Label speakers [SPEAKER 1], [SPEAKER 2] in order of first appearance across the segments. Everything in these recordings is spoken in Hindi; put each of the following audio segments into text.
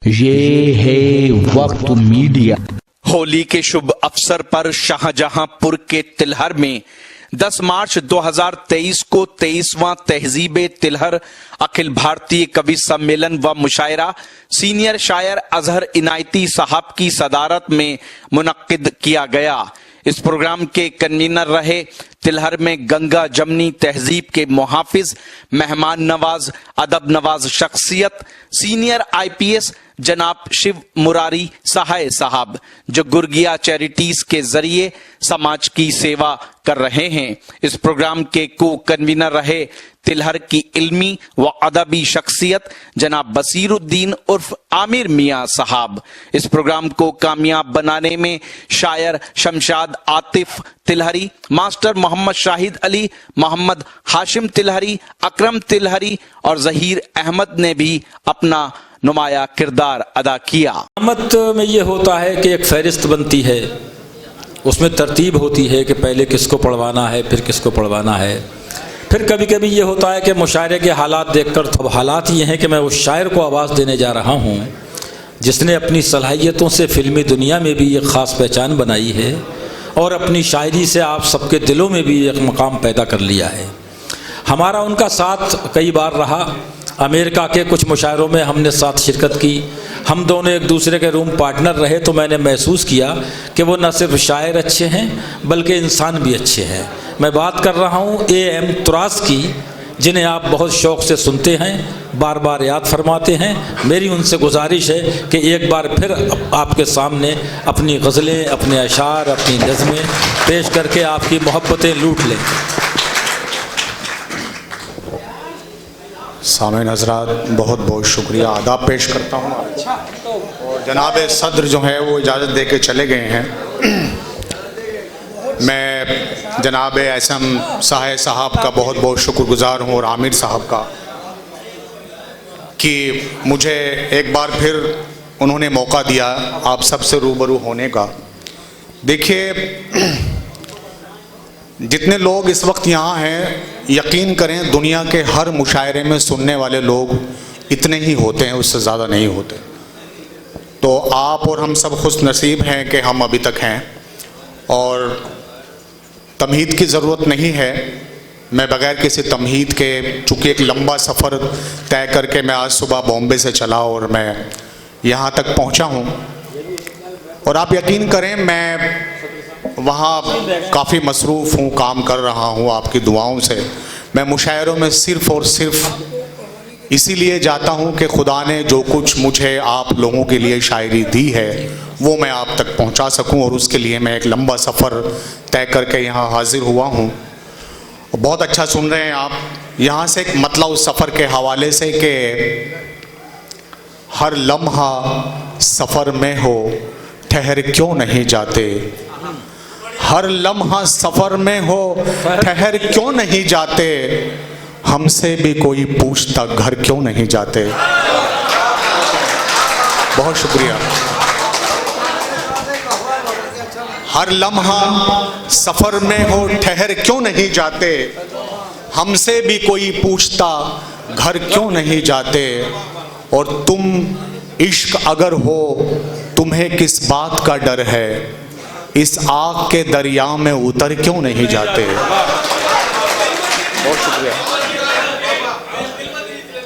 [SPEAKER 1] ये है वक्त मीडिया।
[SPEAKER 2] होली के शुभ अवसर पर शाहजहांपुर के तिलहर में 10 मार्च 2023 को 23वां तहजीबे तिलहर अखिल भारतीय कवि सम्मेलन व मुशायरा सीनियर शायर अजहर इनायती साहब की सदारत में मुनक्किद किया गया। इस प्रोग्राम के कन्वीनर रहे तिलहर में गंगा जमनी तहजीब के मुहाफिज, मेहमान नवाज, अदब नवाज शख्सियत सीनियर IPS जनाब शिव मुरारी सहाय साहब, जो गुरगिया चैरिटीज के जरिए समाज की सेवा कर रहे हैं। इस प्रोग्राम के को कन्वीनर रहे तिलहर की इल्मी व अदबी शख्सियत जनाब बसीरुद्दीन उर्फ आमिर मियां साहब। इस प्रोग्राम को कामयाब बनाने में शायर शमशाद आतिफ तिलहरी, मास्टर मोहम्मद शाहिद अली, मोहम्मद हाशिम तिलहरी, अकरम तिलहरी और जहीर अहमद ने भी अपना नुमाया किरदार अदा किया।
[SPEAKER 3] क़यामत में ये होता है कि एक फहरिस्त बनती है, उसमें तरतीब होती है कि पहले किसको पढ़वाना है, फिर किसको पढ़वाना है। फिर कभी कभी ये होता है कि मुशायरे के हालात देखकर, तो हालात ये हैं कि मैं उस शायर को आवाज़ देने जा रहा हूँ जिसने अपनी सलाहियतों से फ़िल्मी दुनिया में भी एक ख़ास पहचान बनाई है और अपनी शायरी से आप सबके दिलों में भी एक मकाम पैदा कर लिया है। हमारा उनका साथ कई बार रहा। अमेरिका के कुछ मुशायरों में हमने साथ शिरकत की। हम दोनों एक दूसरे के रूम पार्टनर रहे, तो मैंने महसूस किया कि वो न सिर्फ शायर अच्छे हैं बल्कि इंसान भी अच्छे हैं। मैं बात कर रहा हूँ AM तुरास की, जिन्हें आप बहुत शौक़ से सुनते हैं, बार बार याद फरमाते हैं। मेरी उनसे गुजारिश है कि एक बार फिर आपके सामने अपनी गज़लें, अपने अशार, अपनी नज़में पेश करके आपकी मोहब्बतें लूट लें।
[SPEAKER 4] सामीन हज़रात, बहुत बहुत शुक्रिया आदाब पेश करता हूँ। और जनाब सदर जो है वो इजाज़त दे के चले गए हैं। मैं जनाब एसएम साहे साहब का बहुत बहुत शुक्रगुजार हूँ और आमिर साहब का कि मुझे एक बार फिर उन्होंने मौका दिया आप सबसे रूबरू होने का। देखिए, जितने लोग इस वक्त यहाँ हैं, यकीन करें दुनिया के हर मुशायरे में सुनने वाले लोग इतने ही होते हैं, उससे ज़्यादा नहीं होते। तो आप और हम सब खुश नसीब हैं कि हम अभी तक हैं और तमहीद की ज़रूरत नहीं है। मैं बग़ैर किसी तमहीद के, चूँकि एक लंबा सफ़र तय करके मैं आज सुबह बॉम्बे से चला और मैं यहाँ तक पहुँचा हूँ। और आप यकीन करें मैं वहाँ काफ़ी मसरूफ़ हूँ, काम कर रहा हूँ आपकी दुआओं से। मैं मुशायरों में सिर्फ़ और सिर्फ इसीलिए जाता हूँ कि खुदा ने जो कुछ मुझे आप लोगों के लिए शायरी दी है वो मैं आप तक पहुँचा सकूँ, और उसके लिए मैं एक लंबा सफ़र तय करके यहाँ हाज़िर हुआ हूँ। बहुत अच्छा सुन रहे हैं आप। यहाँ से एक मतलब उस सफ़र के हवाले से कि हर लम्हा सफ़र में हो ठहर क्यों नहीं जाते, हर लम्हा सफ़र में हो ठहर क्यों नहीं जाते, हमसे भी कोई पूछता घर क्यों नहीं जाते। बहुत शुक्रिया। हर लम्हा सफ़र में हो ठहर क्यों नहीं जाते, हमसे भी कोई पूछता घर क्यों नहीं जाते। और तुम इश्क अगर हो तुम्हें किस बात का डर है, इस आग के दरिया में उतर क्यों नहीं जाते। बहुत शुक्रिया,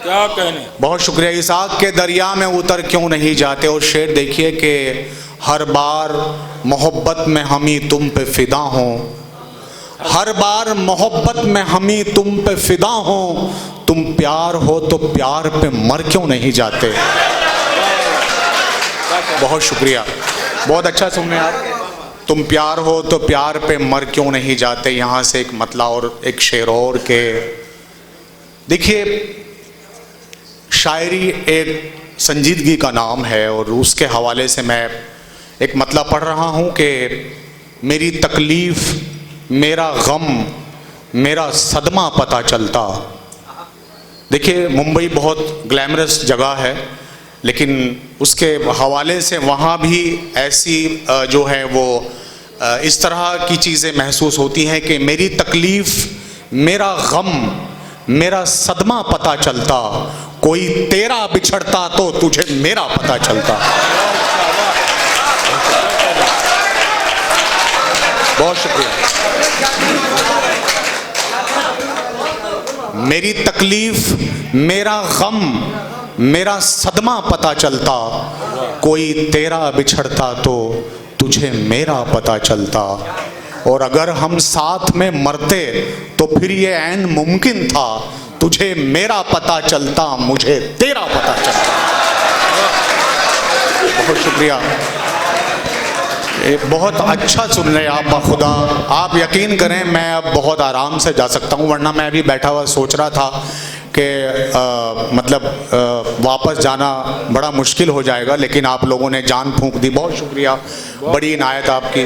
[SPEAKER 3] क्या कहने, बहुत
[SPEAKER 4] शुक्रिया। इस आग के दरिया में उतर क्यों नहीं जाते। और शेर देखिए कि हर बार मोहब्बत में हम ही तुम पे फिदा हों, हर बार मोहब्बत में हम ही तुम पे फिदा हों, तुम प्यार हो तो प्यार पे मर क्यों नहीं जाते। बहुत शुक्रिया, बहुत अच्छा सुन रहे हैं आप। तुम प्यार हो तो प्यार पे मर क्यों नहीं जाते। यहाँ से एक मतला और एक शेर और के देखिए, शायरी एक संजीदगी का नाम है और उसके हवाले से मैं एक मतला पढ़ रहा हूँ कि मेरी तकलीफ़, मेरा गम, मेरा सदमा पता चलता। देखिए, मुंबई बहुत ग्लैमरस जगह है, लेकिन उसके हवाले से वहाँ भी ऐसी जो है वो इस तरह की चीज़ें महसूस होती हैं कि मेरी तकलीफ़, मेरा गम, मेरा सदमा पता चलता, कोई तेरा बिछड़ता तो तुझे मेरा पता चलता। बहुत शुक्रिया। मेरी तकलीफ, मेरा गम, मेरा सदमा पता चलता, कोई तेरा बिछड़ता तो तुझे मेरा पता चलता। और अगर हम साथ में मरते तो फिर ये ऐन मुमकिन था, तुझे मेरा पता चलता, मुझे तेरा पता चलता। बहुत शुक्रिया। ये बहुत अच्छा सुन रहे आप बाखुदा। आप यकीन करें मैं अब बहुत आराम से जा सकता हूँ, वरना मैं अभी बैठा हुआ सोच रहा था कि वापस जाना बड़ा मुश्किल हो जाएगा, लेकिन आप लोगों ने जान फूंक दी। बहुत शुक्रिया, बड़ी इनायत आपकी।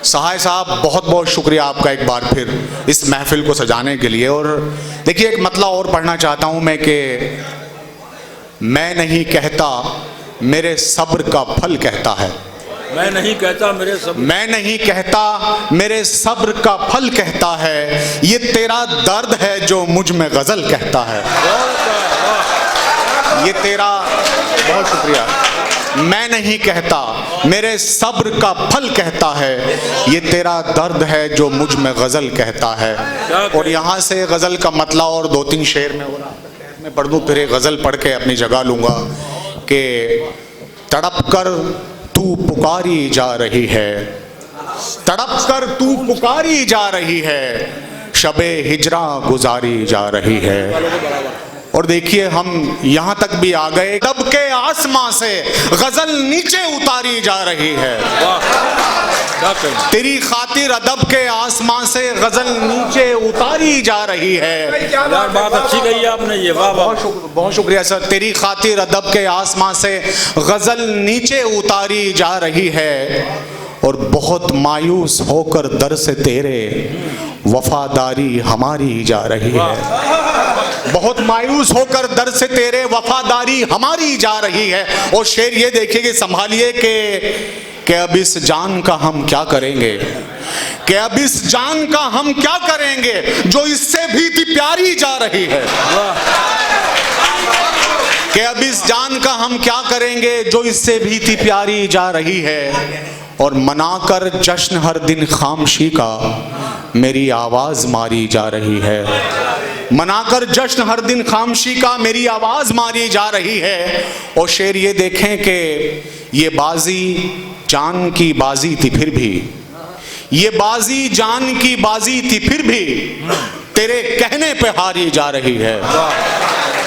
[SPEAKER 4] सहाय साहब बहुत बहुत शुक्रिया आपका एक बार फिर इस महफिल को सजाने के लिए। और देखिए एक मतला और पढ़ना चाहता हूँ मैं कि मैं नहीं कहता मेरे सब्र का फल कहता है।
[SPEAKER 3] मैं नहीं कहता मेरे सब्र,
[SPEAKER 4] मैं नहीं कहता मेरे सब्र का फल कहता है, ये तेरा दर्द है जो मुझ में गजल कहता है। ये तेरा, बहुत शुक्रिया। मैं नहीं कहता मेरे सब्र का फल कहता है, ये तेरा दर्द है जो मुझ में गजल कहता है। और यहाँ से गजल का मतला और दो तीन शेर में मैं पढ़ दूँ, फिर एक गजल पढ़ के अपनी जगह लूँगा कि तड़प कर तू पुकारी जा रही है, तड़प कर तू पुकारी जा रही है, शबे हिजरा गुजारी जा रही है। और देखिए हम यहाँ तक भी आ गए, तब के आसमां से गजल नीचे उतारी जा रही है। तेरी खातिर अदब के आसमां से गजल नीचे उतारी जा रही है।
[SPEAKER 3] यार बात अच्छी कही आपने ये, वाह वाह,
[SPEAKER 4] बहुत शुक्रिया सर। तेरी खातिर अदब के आसमां से गजल नीचे उतारी जा रही है, और बहुत मायूस होकर दर से तेरे वफादारी हमारी जा रही है। बहुत मायूस होकर दर से तेरे वफादारी हमारी जा रही है। और शेर ये देखिए कि संभालिए कि अब इस जान का हम क्या करेंगे, कि अब इस जान का हम क्या करेंगे जो इससे भी प्यारी जा रही है। कि अब इस जान का हम क्या करेंगे जो इससे भी प्यारी जा रही है। और मनाकर जश्न हर दिन खामोशी का मेरी आवाज मारी जा रही है। मनाकर जश्न हर दिन खामोशी का मेरी आवाज मारी जा रही है। और शेर ये देखें कि ये बाजी जान की बाजी थी फिर भी, ये बाजी जान की बाजी थी फिर भी तेरे कहने पे हारी जा रही है।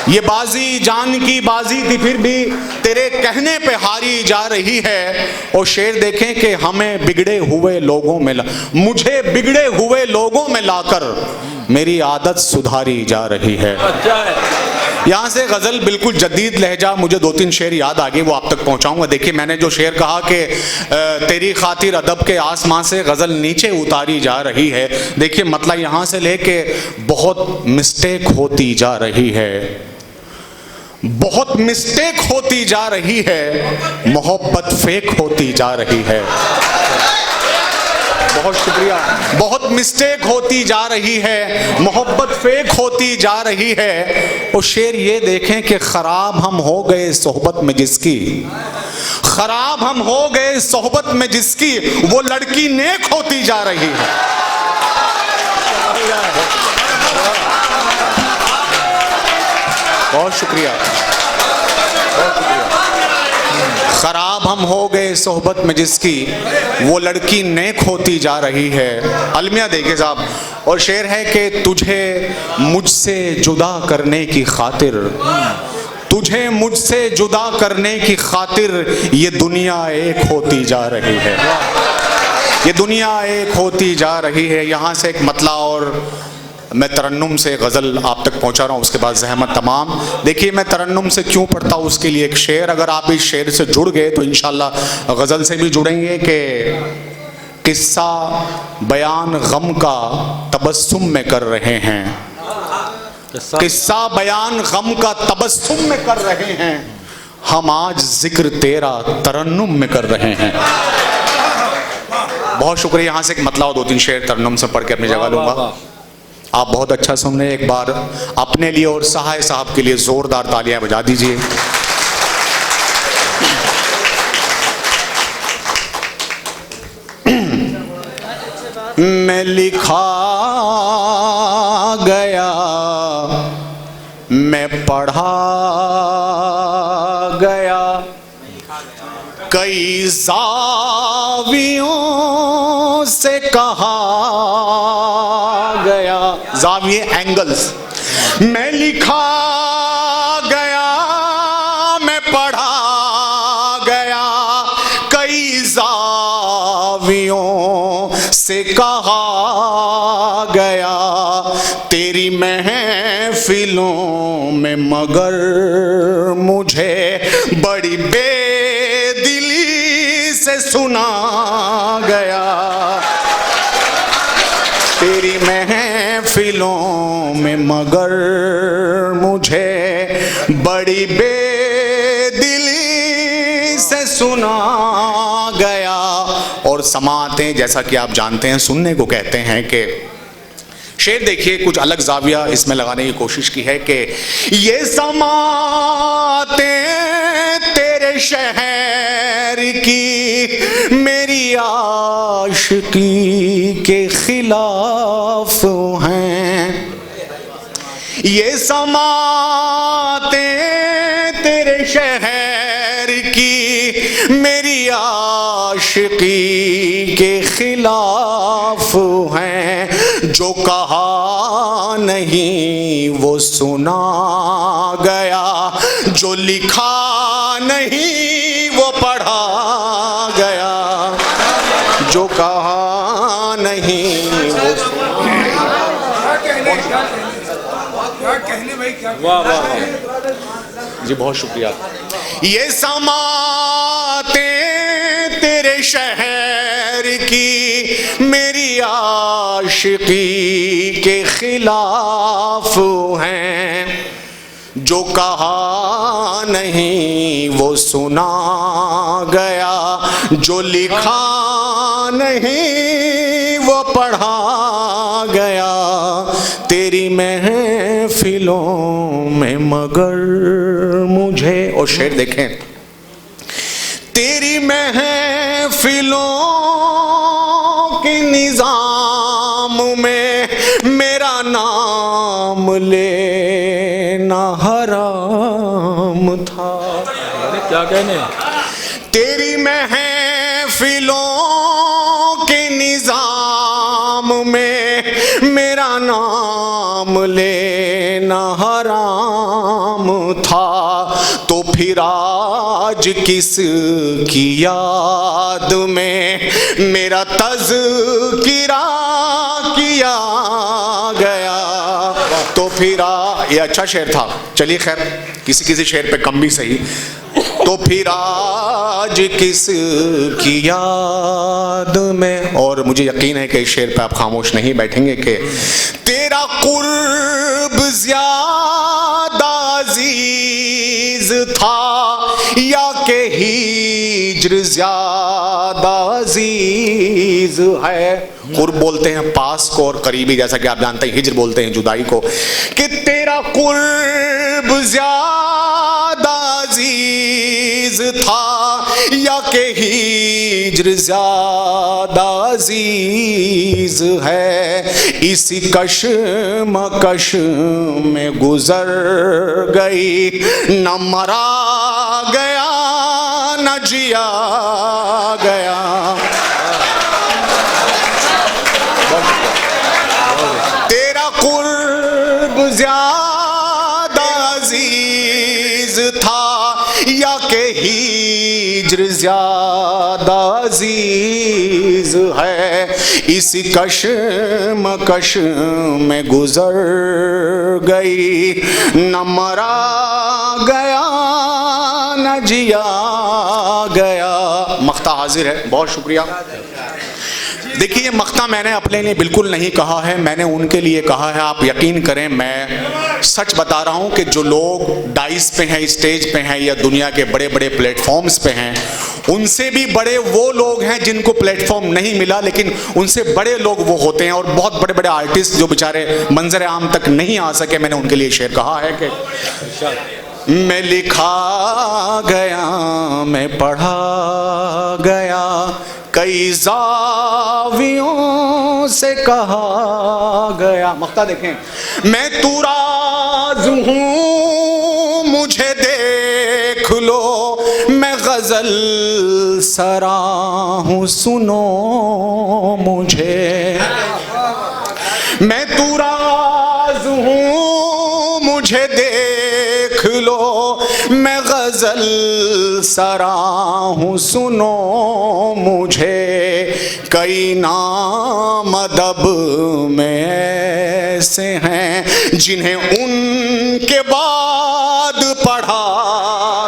[SPEAKER 4] ये बाजी जान की बाजी थी फिर भी तेरे कहने पे हारी जा रही है। और शेर देखें कि हमें बिगड़े हुए लोगों में मुझे बिगड़े हुए लोगों में लाकर मेरी आदत सुधारी जा रही है। यहाँ से गज़ल बिल्कुल जदीद लहजा, मुझे दो तीन शेर याद आ गए, वो आप तक पहुँचाऊँगा। देखिए मैंने जो शेर कहा कि तेरी खातिर अदब के आसमां से गज़ल नीचे उतारी जा रही है, देखिए मतलब यहाँ से लेके बहुत मिस्टेक होती जा रही है, बहुत मिस्टेक होती जा रही है, मोहब्बत फेक होती जा रही है। बहुत शुक्रिया। बहुत मिस्टेक होती जा रही है, मोहब्बत फेक होती जा रही है। और शेर ये देखें कि खराब हम हो गए सोहबत में जिसकी, खराब हम हो गए सोहबत में जिसकी, वो लड़की नेक होती जा रही है। बहुत शुक्रिया, बहुत शुक्रिया। खराब हम हो गए सोहबत में जिसकी, वो लड़की नेक होती जा रही है। अलमिया देखिए साहब। और शेर है कि तुझे मुझसे जुदा करने की खातिर, तुझे मुझसे जुदा करने की खातिर ये दुनिया एक होती जा रही है, ये दुनिया एक होती जा रही है। यहाँ से एक मतला और मैं तरन्नुम से गज़ल आप तक पहुंचा रहा हूं, उसके बाद ज़हमत तमाम। देखिए मैं तरन्नुम से क्यों पढ़ता हूं, उसके लिए एक शेर, अगर आप इस शेर से जुड़ गए तो इंशाल्लाह गज़ल से भी जुड़ेंगे। कि किस्सा बयान गम का तबस्सुम में कर रहे हैं, किस्सा बयान गम का तबस्सुम में कर रहे हैं, हम आज जिक्र तेरा तरन्नुम में कर रहे हैं। बहुत शुक्रिया। यहाँ से एक मतला 2-3 शेर तरन्नुम से पढ़ के अपनी जगह लूंगा। आप बहुत अच्छा सुन रहे हैं। एक बार अपने लिए और सहाय साहब के लिए जोरदार तालियां बजा दीजिए। मैं लिखा गया, मैं पढ़ा गया, कई जावियों से कहा गया, जाविये एंगल्स। मैं लिखा गया, मैं पढ़ा गया, कई जावियों से कहा गया, तेरी महफिलों में मगर मुझे बड़ी बेदिली से सुना गया, तेरी महफिलों में मगर मुझे बड़ी बेदिली से सुना गया। और समातें, जैसा कि आप जानते हैं, सुनने को कहते हैं कि शेर देखिए, कुछ अलग जाविया इसमें लगाने की कोशिश की है कि ये समातें तेरे शहर की मेरी आशिकी के खिलाफ हैं, ये समातें तेरे शहर की मेरी आशिकी के खिलाफ हैं, जो कहा नहीं वो सुना गया, जो लिखा नहीं वो पढ़ा गया, जो कहा नहीं वो
[SPEAKER 3] वाह वाह
[SPEAKER 4] जी, बहुत शुक्रिया। ये समातें तेरे शहर की मेरी आशिकी के खिलाफ हैं, जो कहा नहीं वो सुना गया, जो लिखा नहीं वो पढ़ा गया, तेरी महफिलों में मगर मुझे। और शेर देखें, तेरी महफिलों के निजाम में मेरा नाम लेना हराम था।
[SPEAKER 3] अरे क्या कहने,
[SPEAKER 4] तेरी महफिलों के निजाम में मेरा नाम लेना हराम था, तो फिर आज किस की याद में मेरा तज़किरा किया गया, तो फिर ये अच्छा शेर था, चलिए खैर किसी किसी शेर पे कम भी सही। तो फिर आज किस की याद में, और मुझे यकीन है कि इस शेर पे आप खामोश नहीं बैठेंगे कि तेरा कुर्ब ज़्यादा अज़ीज़ था या के हिज्र ज़्यादा अज़ीज़ है। कुर्ब बोलते हैं पास को और करीबी, जैसा कि आप जानते हैं हिज्र बोलते हैं जुदाई को, कि तेरा कुर्ब ज़्यादा अज़ीज़ था या के हिज्र ज़्यादा अज़ीज़ है, इसी कशमकश में गुजर गई, न मरा गया न जिया गया। तेरा कुर्ब ज़्यादा अज़ीज़ था या के हिज्र ज़्यादा अज़ीज़ है, इसी कशमकश में गुजर गई, न मरा गया न जिया गया। मख्ता हाजिर है, बहुत शुक्रिया। देखिए ये मक्ता मैंने अपने लिए बिल्कुल नहीं कहा है, मैंने उनके लिए कहा है। आप यकीन करें, मैं सच बता रहा हूं कि जो लोग डाइस पे हैं, स्टेज पे हैं या दुनिया के बड़े बड़े प्लेटफॉर्म्स पे हैं, उनसे भी बड़े वो लोग हैं जिनको प्लेटफॉर्म नहीं मिला, लेकिन उनसे बड़े लोग वो होते हैं। और बहुत बड़े बड़े आर्टिस्ट जो बेचारे मंजर आम तक नहीं आ सके, मैंने उनके लिए शेर कहा है कि मैं लिखा गया, मैं पढ़ा गया, कई जावियों से कहा गया। मक्ता देखें, मैं तू राज हूँ मुझे देख लो, मैं गजल सरा हूँ सुनो मुझे, मैं तू राज हूँ मुझे देख लो, मैं गजल सरा हूँ सुनो मुझे, कई नाम अदब में ऐसे हैं जिन्हें उनके बाद पढ़ा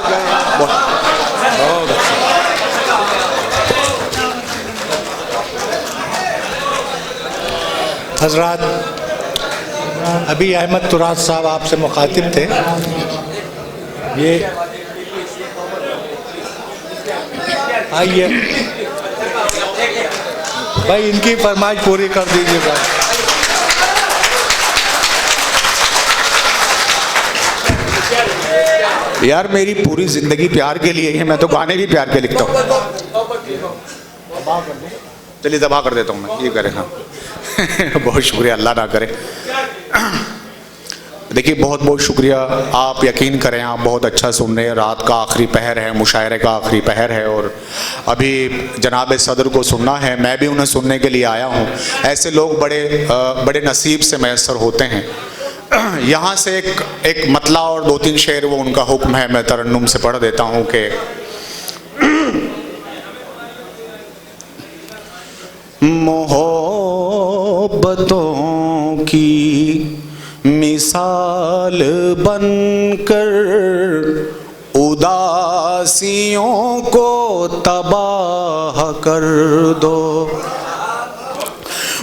[SPEAKER 4] गया।
[SPEAKER 5] हजरात, अभी अहमद तुराज साहब आपसे मुखातिब थे। ये आइए भाई, इनकी फरमाइश पूरी कर दीजिएगा।
[SPEAKER 4] यार मेरी पूरी जिंदगी प्यार के लिए ही है, मैं तो गाने भी प्यार के लिखता हूँ। चलिए दबा कर देता हूँ मैं, ये करें। हाँ बहुत शुक्रिया, अल्लाह ना करे। देखिए बहुत बहुत शुक्रिया। आप यकीन करें, आप बहुत अच्छा सुन रहे हैं। रात का आखिरी पहर है, मुशायरे का आखिरी पहर है और अभी जनाब सदर को सुनना है। मैं भी उन्हें सुनने के लिए आया हूँ। ऐसे लोग बड़े नसीब से मैसर होते हैं। यहाँ से एक मतला और 2-3 शेर, वो उनका हुक्म है, मैं तरन्नुम से पढ़ देता हूँ कि मोहब्बतों की मिसाल बनकर उदासियों को तबाह कर दो,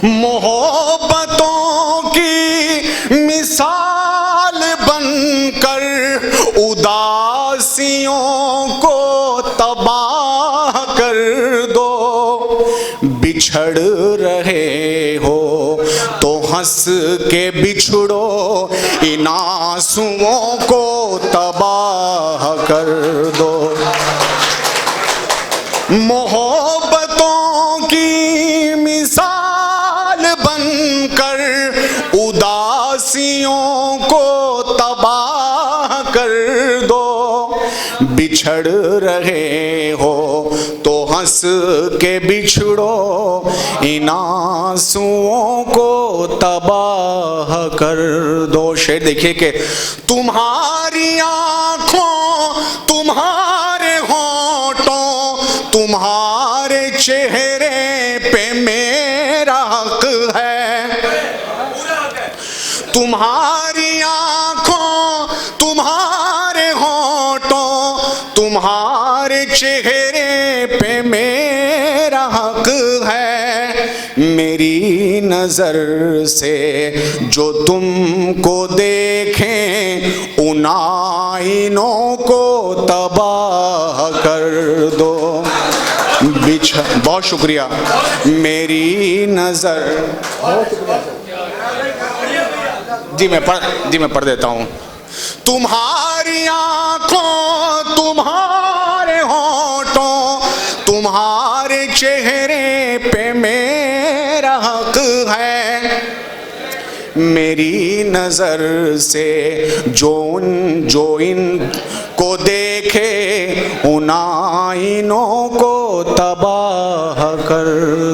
[SPEAKER 4] मोहब्बतों की मिसाल बनकर उदासियों को तबाह कर दो, बिछड़ रहे हो तो हंस के बिछड़ो, इन आंसुओं को तबाह कर दो, मोहब्बतों की मिसाल बनकर उदासियों को तबाह कर दो, बिछड़ रहे हो तो हंस के बिछड़ो, इन आंसुओं को तबाह कर दो। शेर देखिए कि तुम्हारी आंखों, तुम्हारे होंठों, तुम्हारे चेहरे पे मेरा हक है, तुम्हारी आंखों, तुम्हारे होंठों, तुम्हारे चेहरे पे मेरा हक है, मेरी नजर से जो तुमको देखें उन आईनों को तबाह कर दो। बहुत शुक्रिया। मेरी नजर, जी मैं पढ़ देता हूँ। तुम्हारी आंखों, तुम्हारे होंठों, तुम्हारे चेहरे पे मेरा हक है, मेरी नजर से जो इन को देखे उन आईनों को तबाह कर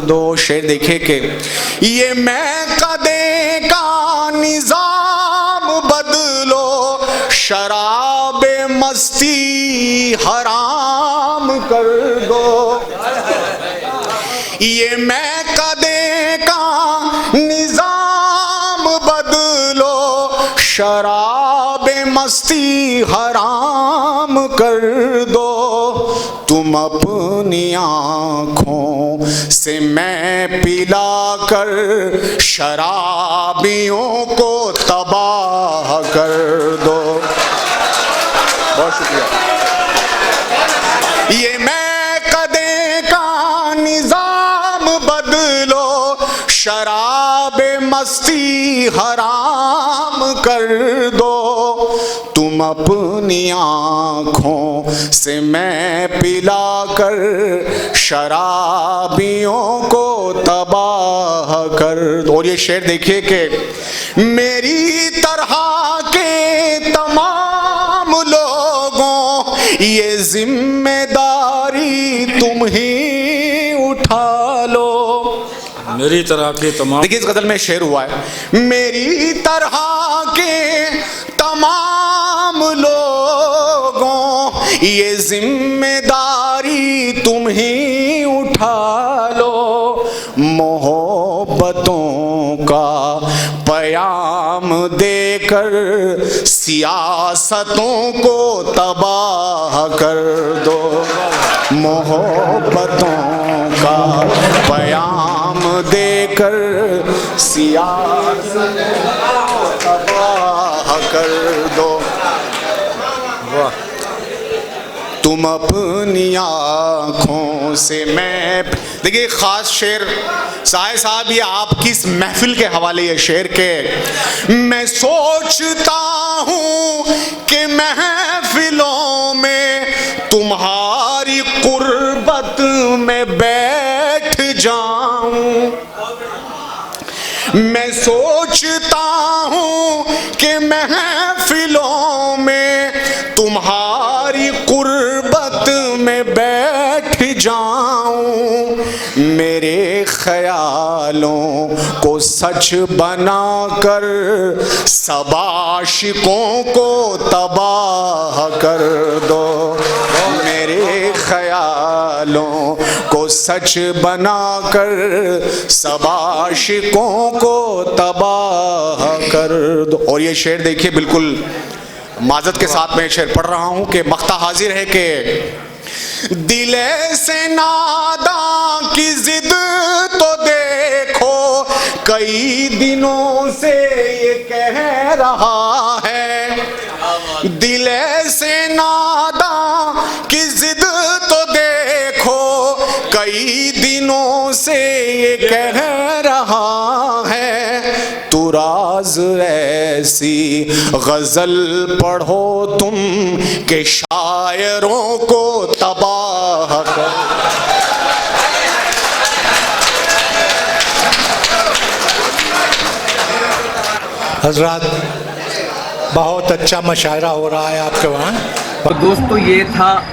[SPEAKER 4] दो। शेर देखे कि ये मैं कदे का निजाम बदलो, शराब मस्ती हराम कर दो, ये मैं कदे का निजाम बदलो, शराब मस्ती हराम कर दो, तुम अपनी आँखों से मैं पिला कर शराबियों को तबाह कर दो। बहुत शुक्रिया। ये मैं कदे का निजाम बदलो, शराब मस्ती हराम कर दो। तुम अपनी आँखों से मैं पिला कर शराबियों को तबाह कर दो। और ये शेर देखिए कि मेरी तरह के तमाम लोगों ये जिम्मेदारी तुम ही उठा लो।
[SPEAKER 3] मेरी तरह के तमाम,
[SPEAKER 4] देखिए इस गजल में शेर हुआ है, मेरी तरह के तमाम लोगों ये जिम्मेदारी तुम ही उठा लो। मोहब्बतों का पयाम देकर सियासतों को तबाह कर दो। मोहब्बतों का पयाम देकर सियासतों को तबाह कर दो। तुम अपनी आँखों से मैं, देखिए खास शेर साहिब साहब, ये आपकी इस महफिल के हवाले ये शेर के, मैं सोचता हूँ कि महफिलों में तुम्हारी कुर्बत में बैठ जाऊं। मैं सोचता हूँ कि महफिलों में तुम्हारी कुर्बत में बैठ जाऊं। मेरे ख्यालों को सच बनाकर सब आशिकों को तबाह कर दो। मेरे ख्यालों को सच बनाकर सब आशिकों को तबाह कर दो। और ये शेर देखिए, बिल्कुल माजत के साथ मैं शेर पढ़ रहा हूं कि मख्ता हाजिर है कि दिले से नादा की जिद तो देखो, कई दिनों से ये कह रहा है। दिले से नादा की जिद तो देखो, कई दिनों से ये कह रहा है। तू राज ऐसी गजल पढ़ो तुम के शायरों को तबाह कर।
[SPEAKER 5] हजरात, बहुत अच्छा मुशायरा हो रहा है आपके वहाँ।
[SPEAKER 2] तो दोस्तों, ये था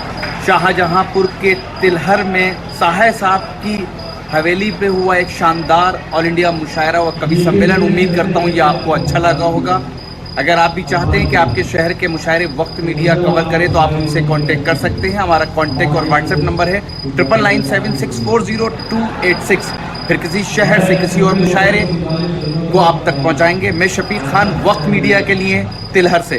[SPEAKER 2] शाहजहांपुर के तिलहर में साहे साहब की हवेली पे हुआ एक शानदार ऑल इंडिया मुशायरा व कवि सम्मेलन। उम्मीद करता हूँ ये आपको अच्छा लगा होगा। अगर आप भी चाहते हैं कि आपके शहर के मुशायरे वक्त मीडिया कवर करे तो आप हमसे कांटेक्ट कर सकते हैं। हमारा कांटेक्ट और व्हाट्सएप नंबर है 9997640286। फिर किसी शहर से किसी और मुशायरे को आप तक पहुंचाएंगे। मैं शफीक खान, वक्त मीडिया के लिए तिलहर से।